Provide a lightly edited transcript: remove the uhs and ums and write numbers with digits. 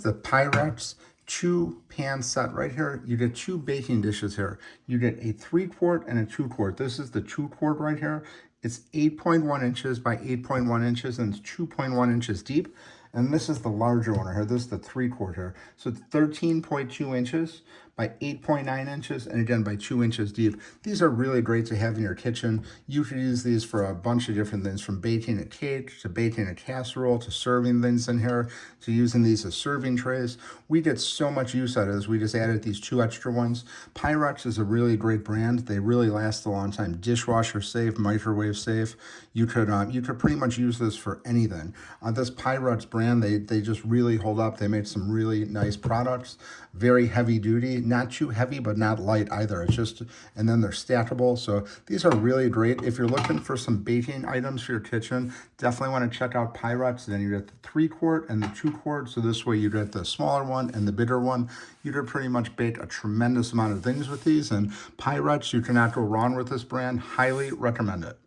the Pyrex 2-pan set right here. You get 2 baking dishes here. You get a 3-quart and a 2-quart. This is the 2-quart right here. It's 8.1 inches by 8.1 inches and it's 2.1 inches deep. And this is the larger one here. This is the 3-quart here. So it's 13.2 inches by 8.9 inches, and again, by 2 inches deep. These are really great to have in your kitchen. You could use these for a bunch of different things, from baking a cake, to baking a casserole, to serving things in here, to using these as serving trays. We get so much use out of this. We just added these 2 extra ones. Pyrex is a really great brand. They really last a long time. Dishwasher safe, microwave safe. You could pretty much use this for anything. This Pyrex brand, they just really hold up. They make some really nice products. Very heavy duty, not too heavy, but not light either. It's just, and then they're stackable. So these are really great. If you're looking for some baking items for your kitchen, definitely want to check out Pyrex. Then you get the 3-quart and the 2-quart. So this way you get the smaller one and the bigger one. You could pretty much bake a tremendous amount of things with these. And Pyrex, you cannot go wrong with this brand. Highly recommend it.